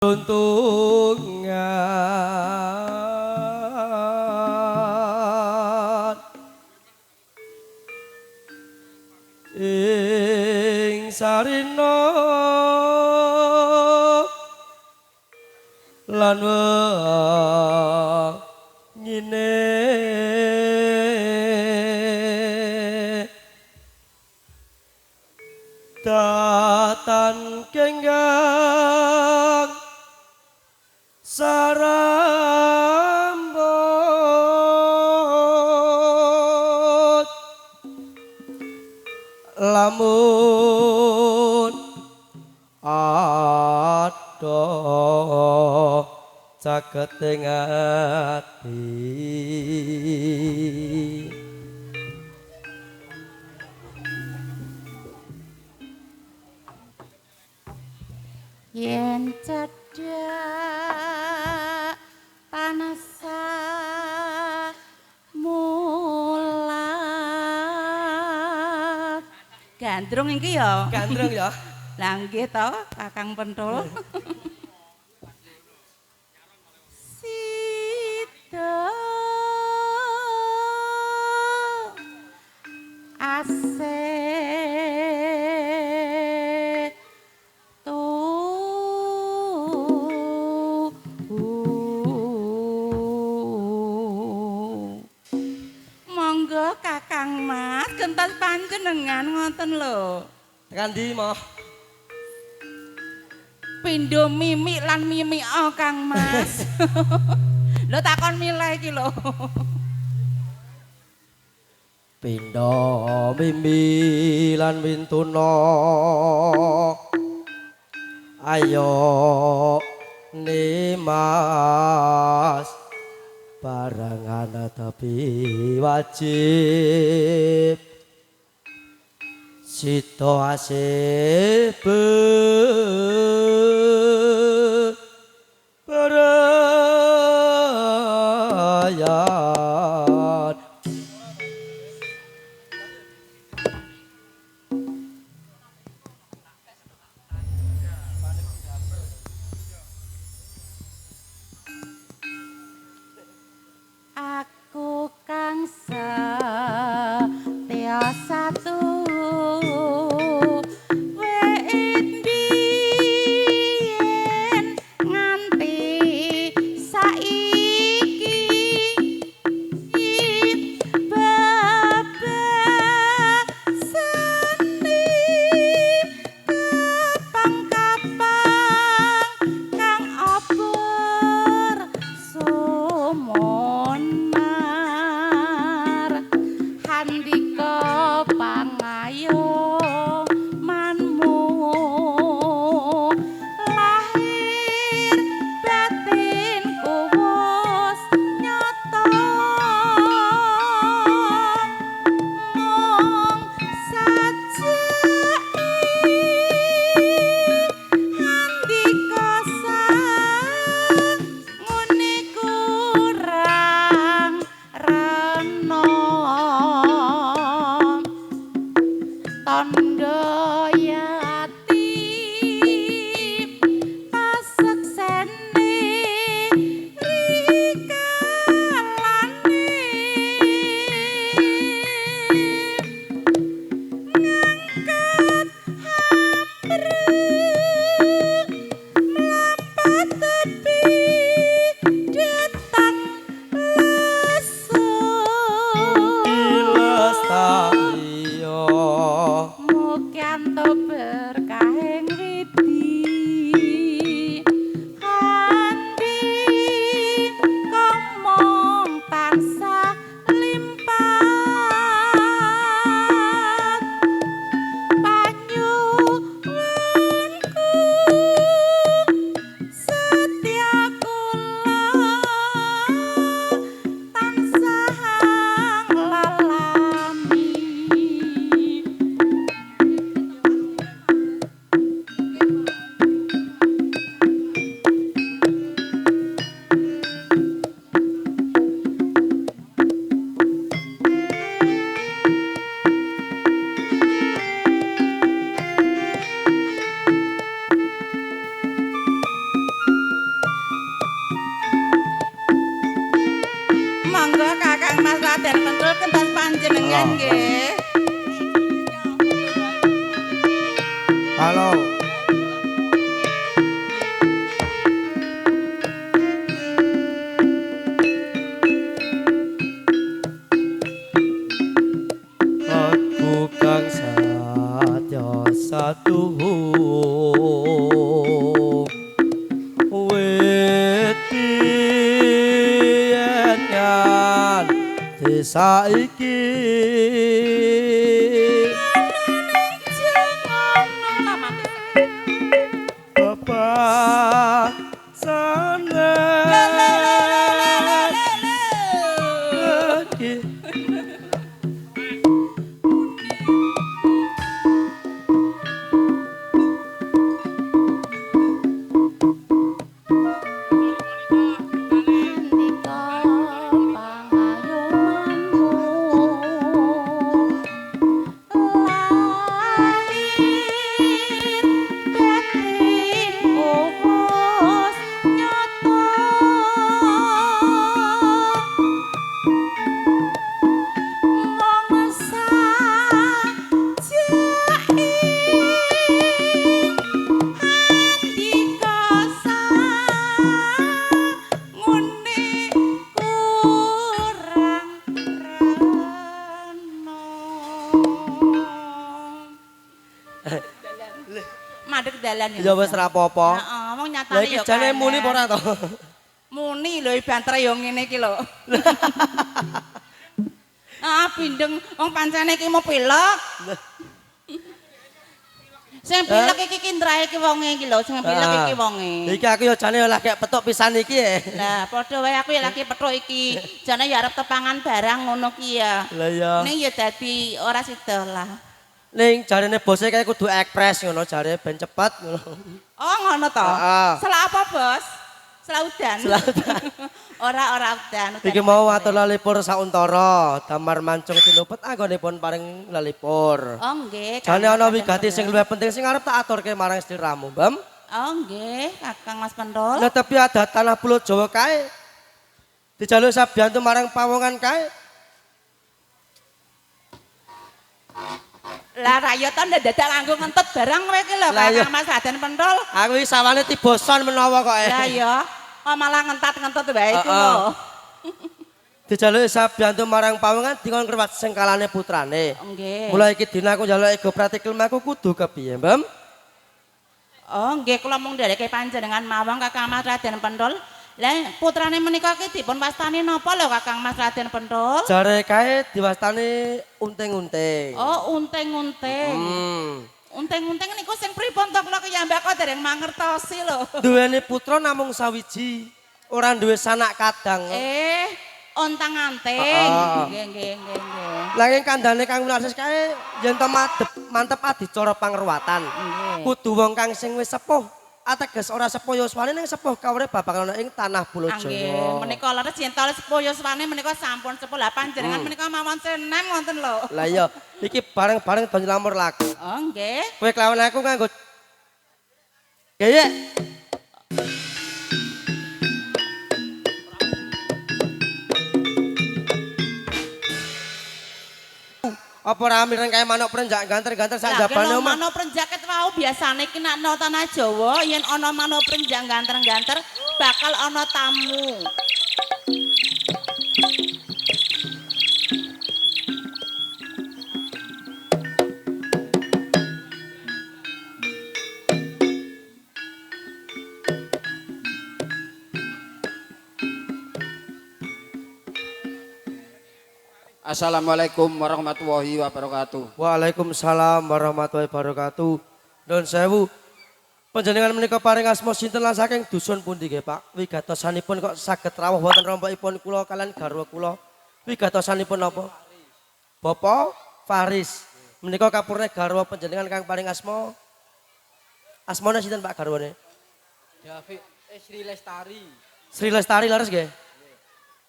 runtungan ing sarina lan ngine datan kenggang sarambut lamun adoh caket ing ati yen cedhak panasa mulat gandrung iki ya gandrung ya lah nggih to Kakang Pentul sida asih monggo Kakang Mas gentos panjenengan ngoten lho tekan ndi moh pindho mimik lan mimik Kang Mas lho takon milih iki lho pindha mimi lan wintuna ayo nimas barengan tapi wajib sita asih berayat aku kang setya satu ngaturaken tas panjenengan nggih. Halo. Aku kang satya satuhu wit biyen nganti saiki Bapak sana Madhek dalan ya wis ra apa-apa. Heeh, wong Lah nyatane iki ya jane kanan. muni apa ora to? Muni lho banter ya ngene iki lho. Ah bindeng wong pancene iki mau pilek. Sing pilek iki kindrahe iki wonge iki lho, sing pilek iki wonge. Iki aku ya jane lah kayak petuk pisan iki ya. Lah padha wae aku ya lagi petuk iki. Jane ya arep tepangan barang ngono ki ya. Lah ya. Ning ya dadi ora sida lah. Ning jarene bose kayak kudu ekspres ngono jare ben cepet ngono. Oh ngono to. Heeh. Selak apa, Bos? Selak udan. Selak udan. Ora udan. Iki mau atur lalipur sauntara, damar mancung tinupet anggonipun paring lalipur. Oh nggih. Jane ana wigati sing luwih penting sing arep tak aturke marang sliramu, Mbam. Oh nggih, Kakang Mas Pendol. Nah tapi ada tanah pulau Jawa kae. Dijaluk sabiyantu marang pawongan kae. Lah rakyat ta dadak nganggo ngentut barang kowe iki lho Lah, iya. Kakang Mas Raden Pendol. Aku iki sawane tiboson menawa kok. Lah ya, kok malah ngentat-ngentut wae iku lho. Dijaluk sabiyantu marang pawongan dikon krewat sengkalane putrane. Nggih. Mulai iki dina aku njaluk ego praktikum aku kudu kepiye, Mbam? Oh nggih kula mung ndereke panjenengan mawon Kakang Mas Raden Pendol. Lah putrane menika ki dipun wastani napa lho Kakang Mas Raden Pendol? Jare kae diwastani unting-unting. Oh unting-unting. Unting-unting niku sing pripun to kula kiyambak kok dereng mangertosi lho. Duweni putra namung sawiji, ora duwe sanak kadang. Ontang-anting. Nggih nggih nggih. Nanging kandhane Kang Winarsis kae yen to mantep adicara pangruwatan. Kudu wong kang sing wis sepuh, ateges ora sepuh yuswane ning sepuh kawure babagan ana ing tanah Pulau Nggih, Jawa. menika leres yen to sepuh yuswane menika sampun sepuh. Lah panjenengan menika mawon senem wonten lho. Lah iya, iki bareng-bareng do nylamur lagu. Oh nggih. Kowe kelawan aku nganggo Geye. Apa ora mireng kaya manuk prenjak ganter-ganter sak jabane omah. Manuk prenjaket wau biasane ki nek ana tanah Jawa yen ana manuk prenjak ganter-ganter bakal ana tamu. Assalamualaikum warahmatullahi wabarakatuh. Waalaikumsalam warahmatullahi wabarakatuh. Nuwun sewu. Panjenengan menika paring asma sinten lan saking dusun pundi nggih, Pak? Wigatosanipun kok saged rawuh wonten rompokipun kula kalian garwa kula. Wigatosanipun napa? Bapak Faris. Menika kapurne garwa panjenengan kang paring asma. Asmane sinten Pak garwane? Sri Lestari. Sri Lestari laras nggih.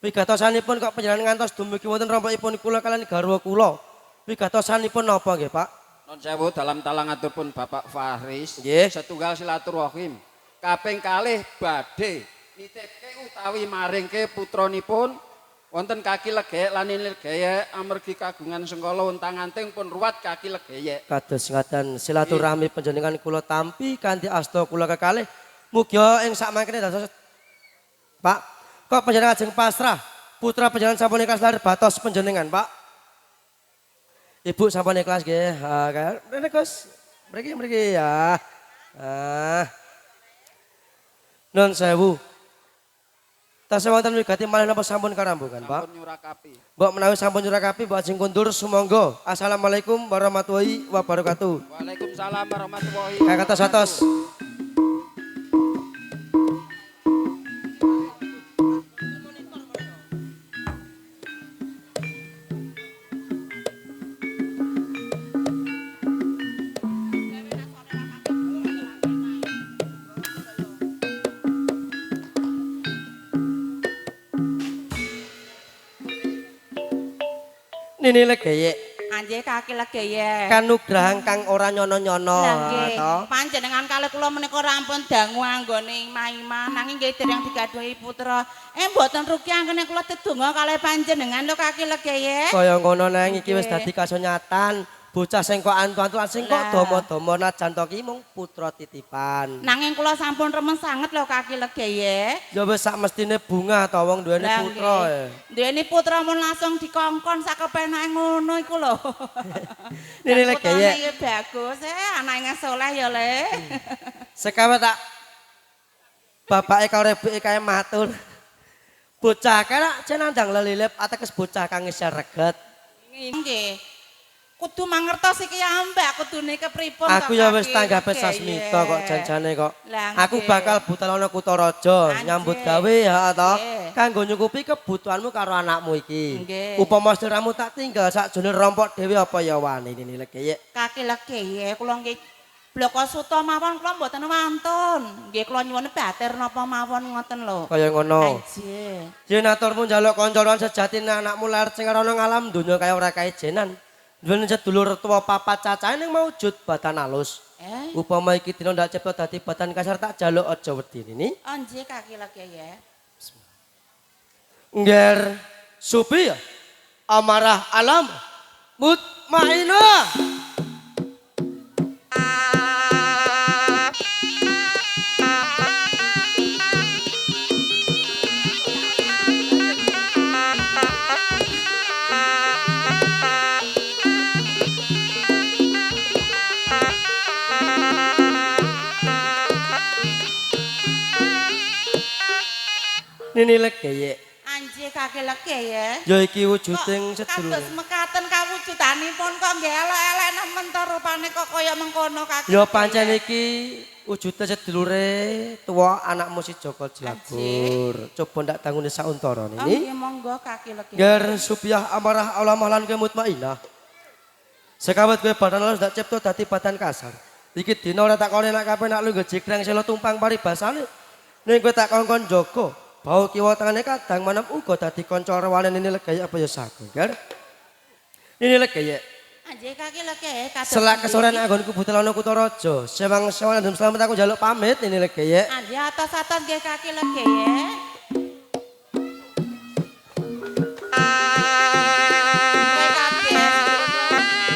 Wigatosanipun kok panjenengan ngantos dumugi wonten rompokipun kula kalian garwa kula. Wigatosanipun napa nggih, Pak? Non sewu dalam talang aturpun Bapak Faris. Nggih. Setunggal silaturahim. Kaping kalih badhe nitipke utawi maringke putranipun Wonten kaki legeyek lan ini legeyek amargi kagungan sengkala untang-anting pun ruwat kaki legeyek. Kados ngaten silaturahmi panjenengan kula tampi kanthi asta kula kekalih mugia ing sakmangkene dados Pak kok panjenengan ajeng pasrah putra panjenengan sampun ikhlas lahir batos panjenengan Pak. Ibu sampun ikhlas nggih. Ha rene Gus. Mriki ya. Nun sewu. Tasih wonten wigati malih napa sampun karambungan, Pak? Sampun nyurakapi. Mbok menawi sampun nyurakapi mbok ajeng kundur sumangga. Assalamualaikum warahmatullahi wabarakatuh. Waalaikumsalam warahmatullahi Kakatos atos. Nini legeyek Anjir kaki legeyek. kanugrahan kang ora nyono-nyono Lah nggih, to. panjenengan kalih kula menika rampun dangu anggone Maima nanging nggih dereng digadhuhi putra. Mboten rugi anggone kula dedonga kalih panjenengan lho kaki legeyek. Kaya ngono nang iki wis Nggih. dadi kasunyatan. Bocah sing kok antu-antu sing kok Lah. domo-domo najan to ki mung putra titipan. Nanging kula sampun remen sanget lho kaki legeyek. Ya wis sak mestine bunga to wong duweni Lah, putra. nggih. Duweni putra mun langsung dikongkon sak kepenake ngono iku lho. Nini Dan legeyek. putrane ya bagus anake saleh ya le. Sekawe tak bapake karo ibuke kae matur. Bocah kae nak cenandang lelilip ateges bocah kang isih reget. Nggih. Kudu mangertos iki ambak kudune kepripun Aku to, ya wis Kaki tanggape Legeyek. sasmita kok janjane kok. Lah, Aku nggih. bakal budal ana Kutaraja Anjir. nyambut gawe ya to. Nggih. Kanggo nyukupi kebutuhanmu karo anakmu iki. Nggih. Upama sliramu tak tinggal sakjane rompok dhewe apa ya wani Nini legeyek. Kaki legeyek kula nggih bloko suta mawon kula mboten wantun. Nggih kula nyuwun batir napa mawon ngoten lho. Kaya ngono. Anjir. Yen aturmu njaluk kanca-kanca sejatine anakmu lahir sing ana ing alam donya kaya ora kaejenan. Duweni sedulur tuwa papat cacahe ning maujud badan alus. Upama iki dina ndak cepet dadi badan kasar tak jaluk aja wedi Nini. Anjir kaki legeyek. Ngger supi ya amarah alam mutmainah. Nini legeyek Anjir kaki legeyek. ya iki wujuding sedulur. Kados mekaten kawujudanipun kok nggih elek-elek nemen to rupane kok kaya mengkono kaki. Ya pancen iki wujude sedulure tuwa anakmu si Joko Jlagur. Coba ndak tangune sauntara Oh Nini. nggih monggo kaki legeyek. Ngger supiah amarah Allah lan mutmainah. Sekawet kowe badan alus ndak cipta dadi badan kasar. Iki dina ora tak kone nak kape nak lungguh jikreng selo tumpang paribasane. Ning kowe tak kongkon jaga. Bau kiwa tengene kadang manem uga dadi kanca rewane Nini legeyek apa ya sago, Ngger. Nini legeyek. Anjir kaki legeyek kados. Selak kesoren anggonku budal ana Kutaraja. Sewang-sewang ndem slamet aku njaluk pamit Nini legeyek. Anjir atas-atas nggih kaki legeyek. Kowe kabeh.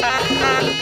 Thank you.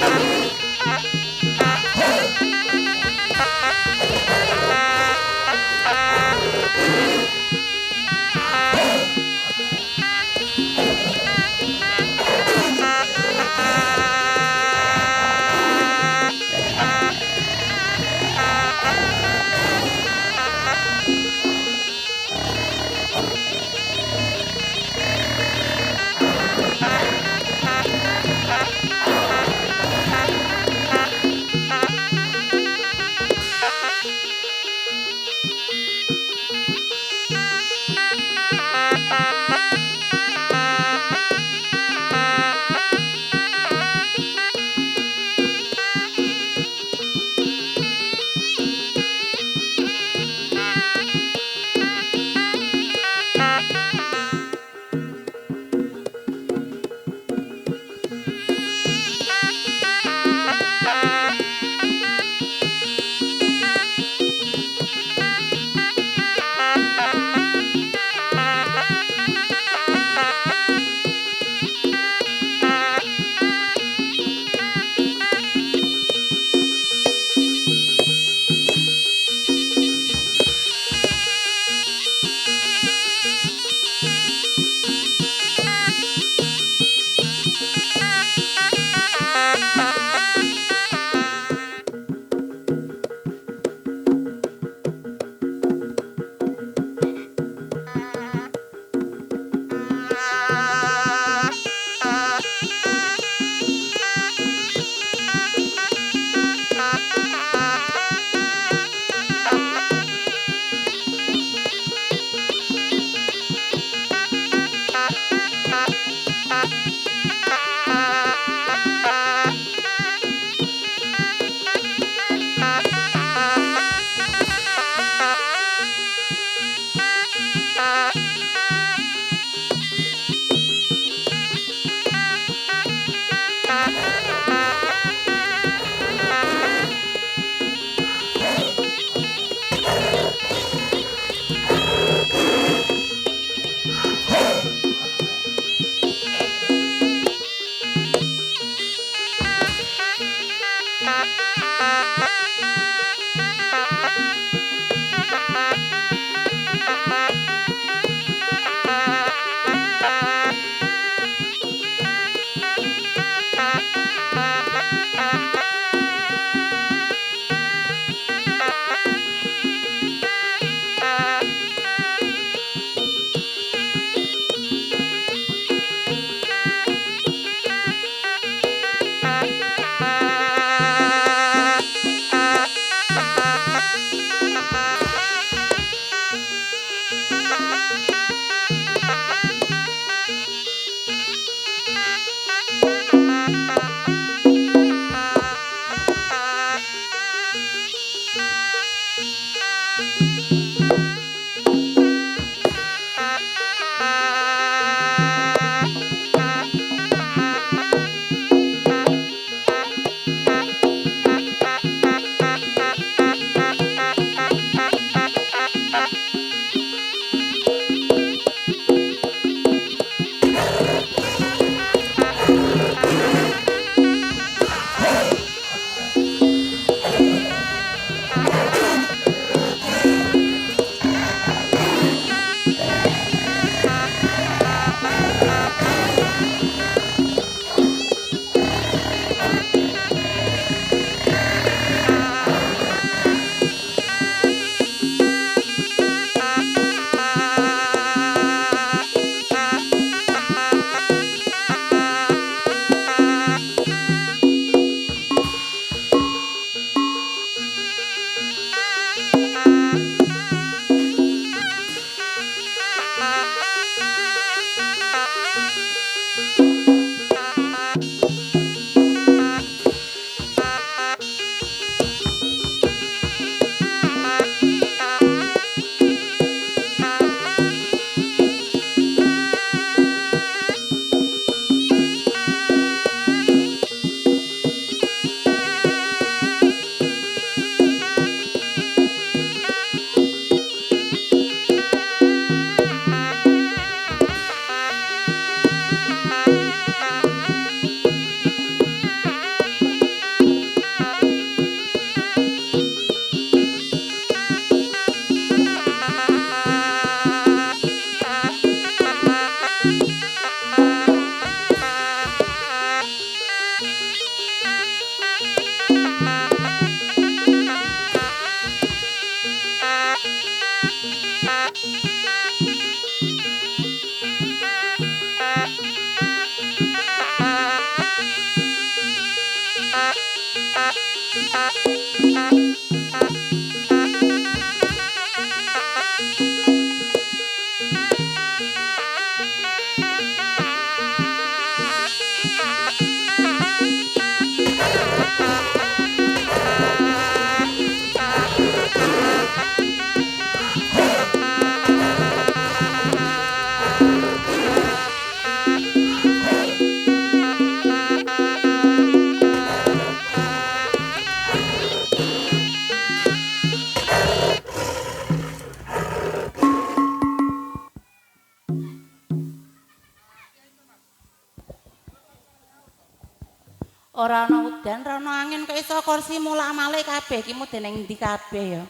Ora ana udan, ora ana angin kok iso kursi mulak malik kabeh iki mudhen ning ndi kabeh ya.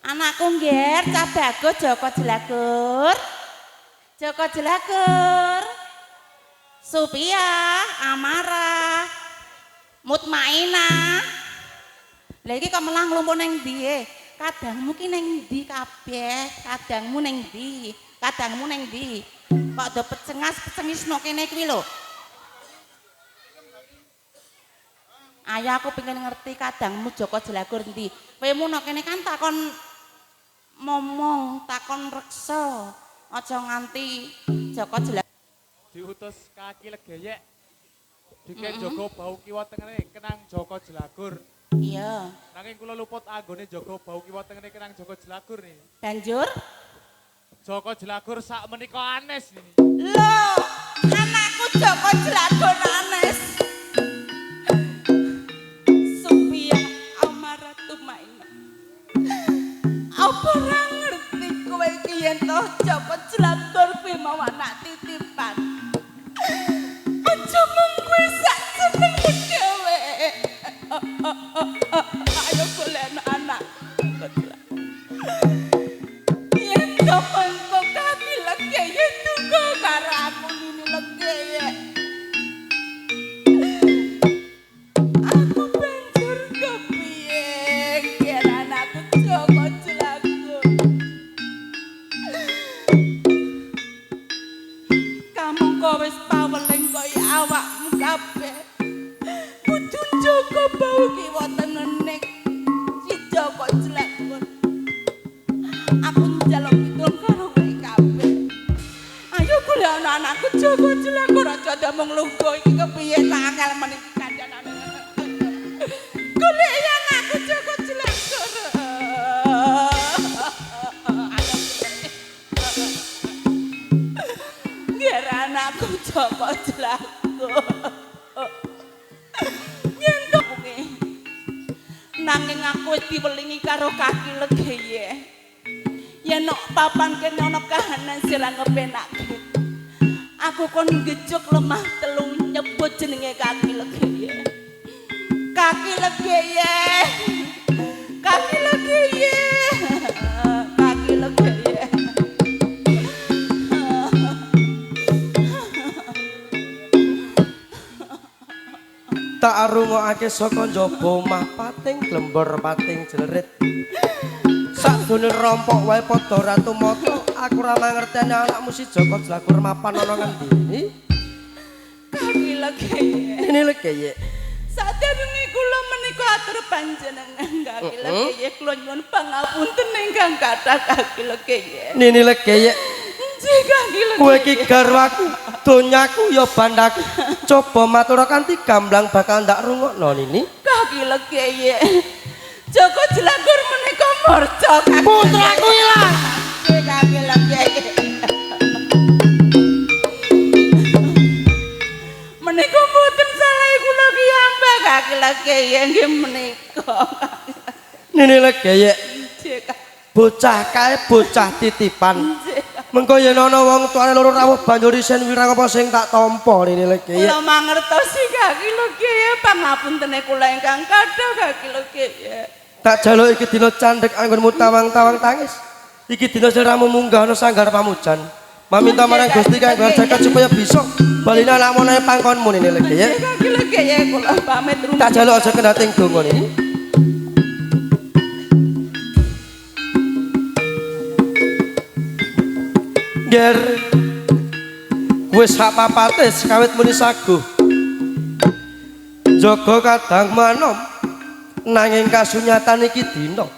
Anakku ngger, cah bagus Joko Jelagur. Joko Jelagur. Supia, Amara, Mutmainah. Lah iki kok melang lumpuh ning ndi? Kadangmu ki ning ndi kabeh? Kadangmu ning ndi? Kadangmu ning ndi? Kok do pecengas-pecengisno kene kuwi lho. Ayah aku pengen ngerti kadangmu Joko Jelagur ndi. Kowe muno kene kan takon momong, takon reksa. Aja nganti Joko Jelagur diutus kaki legeyek dikek Joko Bau kiwa tengene kenang Joko Jelagur. Iya. Nanging kula luput anggone Joko Bau kiwa tengene kenang Joko Jelagur nih. Banjur Joko Jelagur sak menika anes ini. lho, anakku Joko Jelagur anes. Supia Amaratu Maina. Apa ora ngerti kowe iki yen to Joko Jelagur kuwi mau anak titipan. Aja mung kowe sak jenenge dhewe. Ayo golek anak. Yen to mengko kaki legeye tunggu karo aku ini legeye. Aku banjur kepiye yen anakku Joko Jelagur. Kamu kok wis paweling kaya awakmu kabeh. Kudu Joko Bau kiwa tenene si Joko Jelagur. Aku njaluk pitung karo kowe kabeh. Ayo golek anakku Joko Jelagur aja ndamung lungguh iki kepiye tak angel men iki kandhanane. Golek anakku Joko Jelagur. Biar anakku Joko Jelagur. Yen to kuwi. Nanging aku wis diwelingi karo kaki legeye. Yen nok papan kene ana kahanan sira ngepenake. Aku kon ngejuk lemah telu nyebut jenenge kaki legeye. Kaki legeye. Kaki legeye. Kaki legeye. Tak arungokake saka njaba omah pating glembor pating jlerit. Sakdune rompok wae padha ratu mata, aku ora mangerteni anakmu si Joko Jelagur mapan ana ngendi. Kaki legeye. Ini legeye. Sadurunge kula menika atur panjenengan kaki legeye kula nyuwun pangapunten ingkang kathah kaki legeye. Nini legeye. Nggih kaki legeye. Kowe iki garwaku, donyaku ya bandaku. Coba matur kanthi gamblang bakal ndak rungokno Nini. Kaki legeye. Joko Jelagur menika murca kaki. Putraku ilang. Nggih kaki legeye. Menika mboten salah kula ki ambak kaki legeye nggih menika. Nini legeye. Nggih kaki. Bocah kae bocah titipan. Mengko yen ana wong tuane loro rawuh banjur isen wirang apa sing tak tampa Nini legeye. Kula mangertosi kaki legeye pangapuntene kula ingkang kathah kaki legeye. Tak jaluk iki dina candhek anggonmu tawang-tawang tangis. Iki dina sliramu munggah ana sanggar pamujan. Maminta marang Gusti Kang Jagat supaya bisa balina lamonane pangkonmu Nini legeye. Kaki legeye kula pamit rumah. Tak jaluk aja kedating donga Nini. Ger wis sak papate sekawit muni saguh. jaga kadang manom nanging kasunyatan iki dina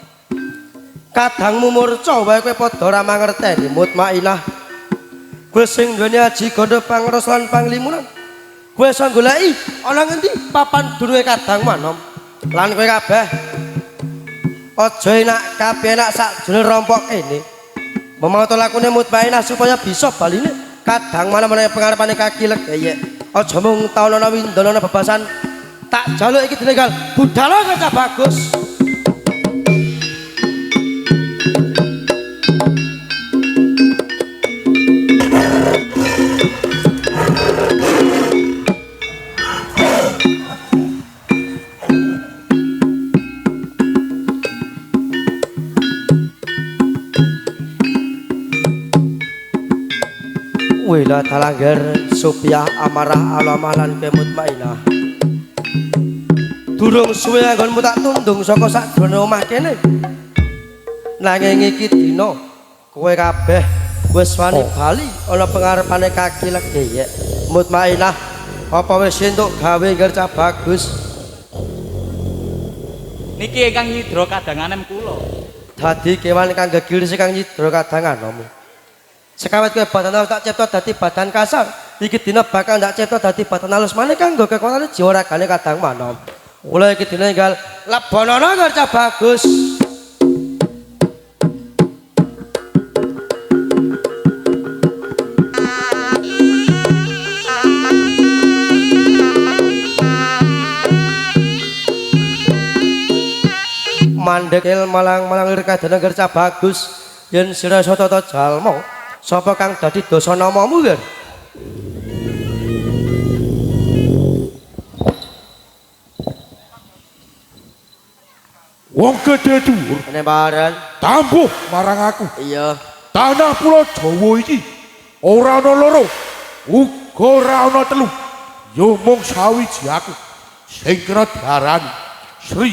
kadangmu murca wae kowe padha ora mangerteni mutmainah kowe sing duweni aji gandha pangros lan panglimunan kowe iso goleki ana ngendi papan durunge kadang manom lan kowe kabeh aja enak kabeh enak sakjroning rompok kene memato lakune mutmainah supaya bisa baline kadang manom menawa pengarepane kaki legeyek aja mung taunana windana bebasan tak jaluk iki ditinggal budhal Gajah Bagus. Wila talanggar Sopiah amarah alamalan kemutmainah durung suwe anggonmu tak tundung saka sakjroning omah kene nanging iki dina kowe kabeh wis wani bali ana pengarepane kaki legeyek mutmainah apa wis entuk gawe Gajah Bagus niki ingkang nyidra kadanganem kula dadi kewan kang gegirisi kang nyidra kadanganmu sekawet kowe badan tak cipta dadi badan kasar iki dina bakal ndak cipta dadi badan halus maneh kanggo kekuatane jiwa ragane kadang manom mulai iki dina enggal lebonana Gajah Bagus mandekil malang-malang lir kadana Gajah Bagus yen sira tata jalma sapa kang dadi dosa namamu lir wong gedhe dhuwur ene baran tambuh marang aku iya tanah pulau Jawa iki ora ana loro uga ora ana telu yo mung sawiji aku sing kena diarani Sri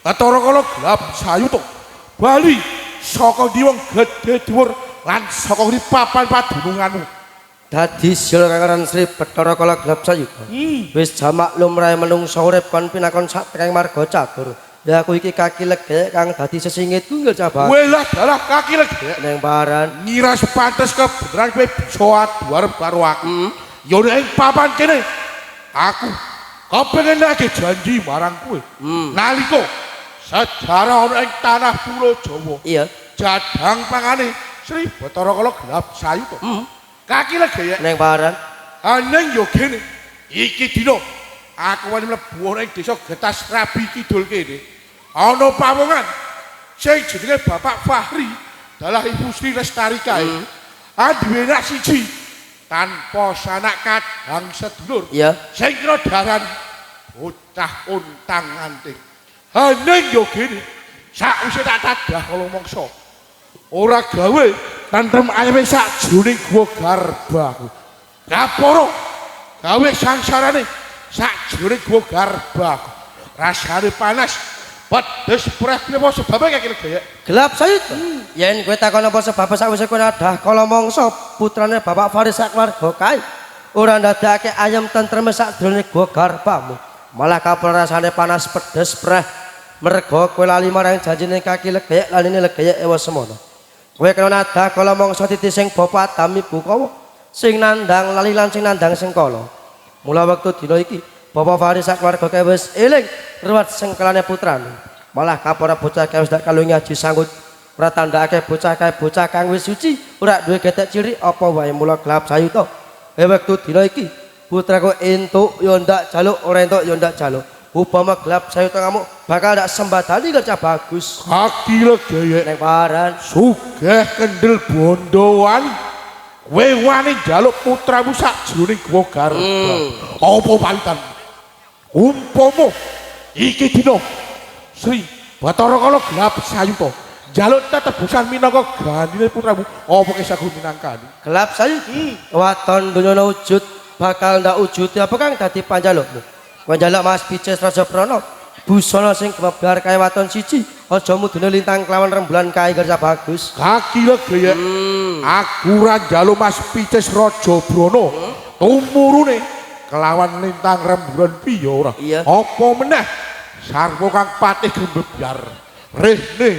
Bathara Kala Gelap Sayuta bali saka ndi wong gedhe dhuwur lan saka ndi papan padununganmu dadi sira kangeran Sri Bathara Kala Gelap Sayuta wis jamak lumrahe menungsa urip kon pinakon sak tekeng marga catur ya aku iki kaki legek kang dadi sesingitku Gajah Bagus welah dalah kaki legek neng baran ngira sepantes kebenaran kowe bisa adu arep karo aku yo nek ing papan kene aku kepengin lagi janji marang kowe nalika sejarah ana ing tanah pulau Jawa iya jadang pangane Sri Bathara Kala Gelap Sayuta kaki legek neng baran aneng yo kene iki dina aku wani mlebu ing desa Getas Rabi Kidul kene ana pawongan sing jenenge Bapak Fahri dalah Ibu Sri Lestari kae duwe anak siji tanpa sanak kadang sedulur iya sing kira daran bocah untang anting aneng yo kene sakwise tak tadah kala mangsa ora gawe tentrem ayeme sakjroning guwa garba kaporo gawe sangsarane sakjroning guwa garba rasane panas pedes preh apa sebabe kaki legek Gelap Sayuta yen kowe takon apa sebab sakwise kowe nadah kala mangsa putrane Bapak Faris sak keluarga kae ora ndadekake ayem tentrem sakjroning guwa garbamu malah kapal rasane panas pedes preh merga kowe lali marang janjine kaki legek lanine legek ewa semono kowe kena nadah kala mangsa titi sing bapa Adam ibu kawa sing nandang lali lan sing nandang sengkala mula wektu dina iki Bapak Faris sak keluarga kae wis eling ruwat sengkelane putrane malah kapora bocah kae wis dak kalungi aji sanggut ora tandhakake bocah kae bocah kang wis suci ora duwe getek ciri apa wae mula Gelap Sayuta wektu dina iki putraku entuk yo ndak jaluk ora entuk yo ndak jaluk upama Gelap Sayuta kamu bakal ndak sembadani Gajah Bagus kaki legek neng paran sugih kendel bondoan kowe wani njaluk putramu sakjroning guwa garba apa palitan umpama iki dina Sri Bathara Kala Gelap Sayuta njaluk tetebusan minangka gandine putramu apa kisahku minangkani Gelap Sayuta waton dunyana wujud bakal ndak wujudi apa kang dadi panjalukmu kowe njaluk Mas Pices Raja Prana busana sing kebebar kae waton siji aja mudune lintang kelawan rembulan kae Gajah Bagus kaki legek aku ora njaluk Mas Pices Raja Brana tumurune kelawan lintang rembulan piye ora. Iya. Apa meneh sarwa kang patih gembebyar. Rene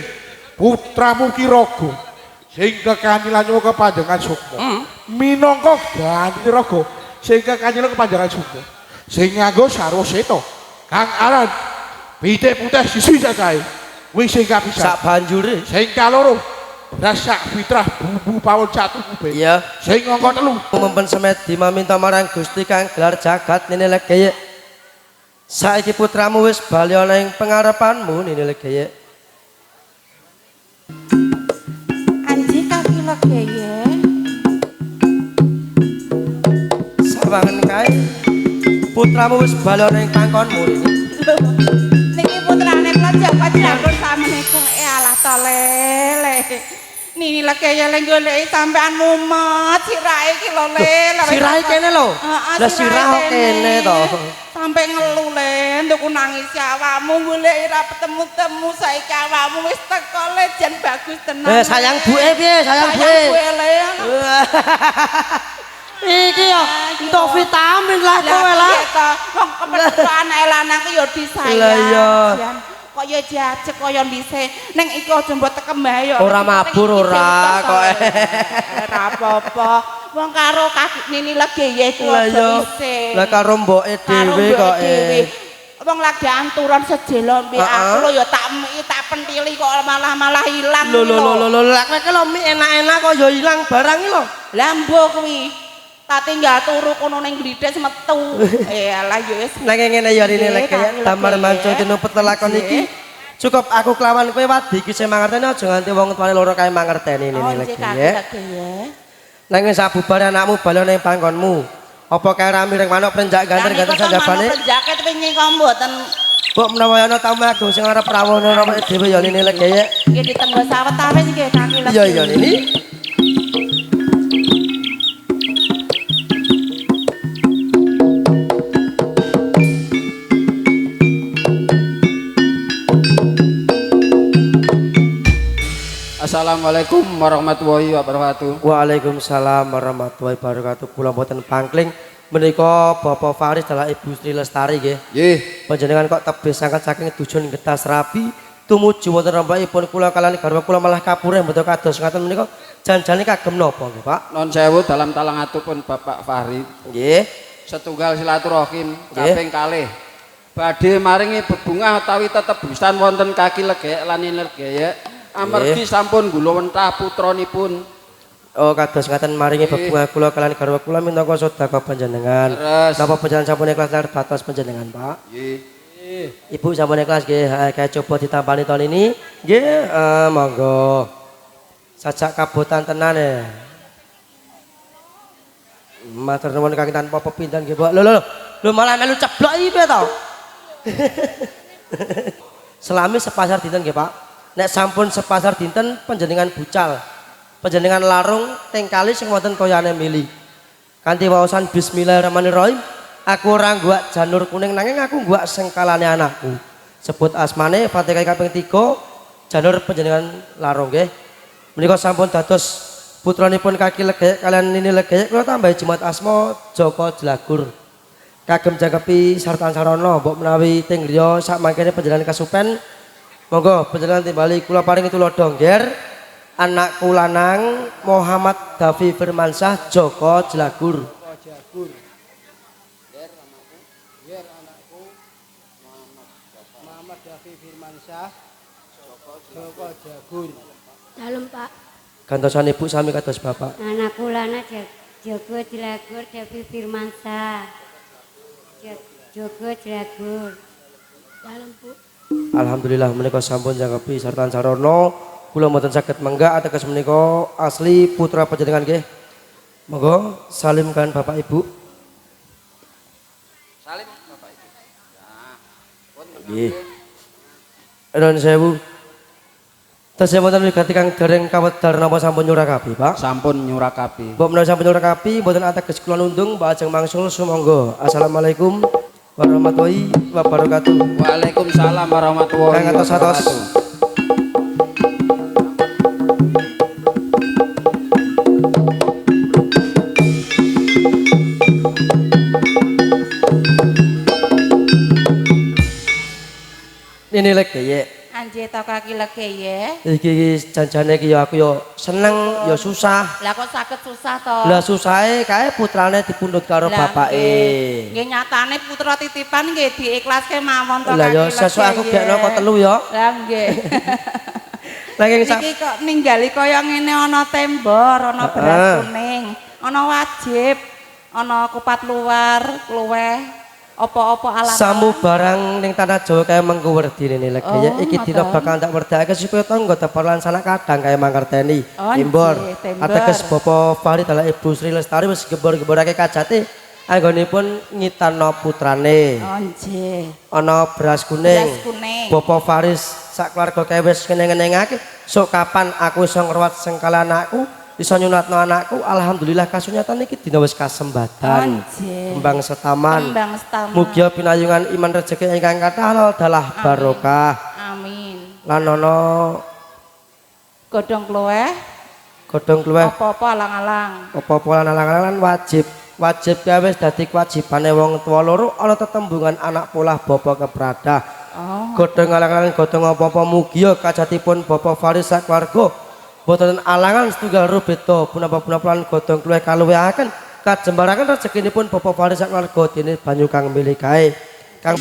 putramu Kiraga sing kekanyilan kepanjangan sukma. Minangka ganti raga sing kekanyilan kepanjangan sukma. Sing nganggo sarwa seta kang aran pitik putih sisi cacahe. Wis sing kapisan. Sak banjure. Sing kaloro rasa fitrah bumbu pawon catu kubeh. Iya. Sing angka telu Mempen semedi maminta marang Gusti kang gelar jagat Nini Legeye. Saiki putramu wis bali ana ing pengarepanmu Nini Legeye. Anji kaki legeye. Sawangen kae putramu wis bali ana ing pangkonmu Nini. Niki putrane kula Joko Jlagur sameneika alah to lele. Nini legeye le goleki sampean mumet sirahe iki lho le. Sirahe kene lho. Lah sirah kok kene to. Sampai ngeluh le, nduk nangis awakmu goleki ra ketemu-temu saiki awakmu wis teko le jan bagus tenan. Sayang buke piye? Sayang buke. le. Iki yo entuk vitamin lah kowe lah. Wong kepetuan anak lanang ki yo disayang. Lah iya. Kaya jajek kaya dhisik. Ning iki aja mbok tekem bae yo. Ora mabur ora kok. Ora apa-apa. Wong karo kaki Nini Legeye ku Lah aja iya. isih. Lah karo mboke dhewe kok. Wong lagi anturan sejelo mbek aku lho ya tak pentili kok malah ilang. Lho lak kowe lho mie enak-enak kok ya ilang barang iki lho. Lah mbok kuwi tak tinggal turu kono ning glidhes metu. Alah ya wis. Nek ngene ya Nini Legeye damar manca tinupet lelakon iki. Cukup aku kelawan kowe wadi iki sing mangerteni aja nganti wong tuane loro kae mangerteni Nini Legeye. Nang sabubare anakmu bali ning panggonmu. Apa kae ra mireng manuk prenjak ganter-ganter sanjabane? Prenjake wingi kok mboten. Mbok menawa ana tamu agung sing arep rawuh awake dhewe ya Nini Legeye. Nggih ditenggo sawetawis nggih kaki Legeye. Iya Nini. Assalamualaikum warahmatullahi wabarakatuh. Waalaikumsalam warahmatullahi wabarakatuh. Kula mboten pangkling menika Bapak Faris dalah Ibu Sri Lestari nggih. Nggih. Panjenengan kok tebih sangat saking Dusun Getas Rapi tumuju wonten rombakipun kula kaliyan garwa kula malah kapureh mboten kados ngaten menika janjane kagem napa nggih Pak? Non sewu dalam talangatipun Bapak Fahri. Nggih. Setunggal silaturahim kaping kalih. Badhe maringi bebungah utawi tetebusan wonten kaki Legeye lan Nini Legeye. Amargi sampun gula wentah putranipun. Oh kados ngaten maringi bebungah kula kaliyan garwa kula minangka sedekah panjenengan. Napa panjenengan sampun ikhlas lahir batas panjenengan Pak? Nggih. Ibu sampun ikhlas nggih, kae coba ditampani tahun ini. Nggih, monggo. Sajak kabotan tenan ya. Matur nuwun kaki tanpa pepindhan nggih, Pak. Lho malah melu ceblok iki piye to? Selami sepasar dinten nggih, Pak. Nek sampun sepasar dinten panjenengan bucal. Panjenengan larung teng kali sing wonten toyane mili. Kanthi waosan bismillahirrahmanirrahim. Aku ora ngguak janur kuning nanging aku ngguak sengkalane anakku. Sebut asmane Fatihah kaping 3 janur panjenengan larung nggih. Menika sampun dados putranipun kaki Legeye kalian Nini Legeye kula tambahi jemat asma Joko Jlagur. Kagem jangkepi sartan sarana mbok menawi teng griya sak mangkene panjenengan kasupen. Monggo panjenengan timbali kula paringi tulodo ngger anakku lanang Muhammad Davi Firmansyah Joko Jlagur. Muhammad Davi Firmansyah Joko Jlagur. Dalem Pak. Gantosan ibu sami kados bapak. Anakku lana Joko Jlagur Davi Firmansyah. Joko Jlagur. Dalem Bu. Alhamdulillah menika sampun jangkepi sartan sarana kula mboten saged menggak ateges menika asli putra panjenengan nggih. Monggo salimkan Bapak Ibu. Salim Bapak Ibu. Nggih. Nuwun sewu. Tasih wonten wigati kang dereng kawedar napa sampun nyurakapi, Pak? Sampun nyurakapi. Mbok menawi sampun nyurakapi mboten ateges kula nundung bajeng mangsul sumangga. Assalamualaikum warahmatullahi wabarakatuh. Waalaikumsalam warahmatullahi Kang atos-atos. wabarakatuh. Ini lagi ya. Anjir to kaki legeye. Iki janjane iki ya aku ya seneng ya susah. Lah kok saged susah to? Lah susahe kae putrane dipundhut karo Lah, bapake. Nggih nyatane putra titipan nggih diikhlaske mawon to kaki. Lah ya sesuk aku gekno kok telu ya. Lah nggih. Nanging Iki kok ninggali kaya ngene ana tembor, ana beras kuning, ana wajib, ana kupat luar, kluweh. Apa-apa ala samu barang ning tanah Jawa kaya mengko werdine lagi ya. Iki dina bakal tak werdake supaya tangga tepalan sanak kadang kaya mangkerteni. Timbor. Ateges Bapak Farid adalah Ibu Sri Lestari wis gebor-geborake kajate anggonipun ngitano putrane. Oh nggih. Ana beras kuning. Beras kuning. Bapak Faris sak keluarga kae wis ngeneng-enengake. Sok kapan aku iso ngruwat sengkala anakku, iso nyunatno anakku, alhamdulillah kasunyatan iki dina wis kasembatan. Kembang setaman. Kembang setaman. Mugi pinayungan iman rezeki ingkang kathah halal dalah barokah. Amin. Lan ana Godhong kluweh. godhong kluweh Apa-apa alang-alang. apa-apa lan alang-alang wajib. Wajib kae wis dadi kewajibane wong tuwa loro ana tetembungan anak polah bapa keprada. Oh. Godhong alang-alang godhong apa-apa mugi kajatipun Bapak Faris sak keluarga boten alangan setunggal rubeta punapa-punapa lan godhong kluweh kaluwihaken kajembaraken rezekinipun Bapak Faris sak keluarga dene banyu kang milih kae. Kang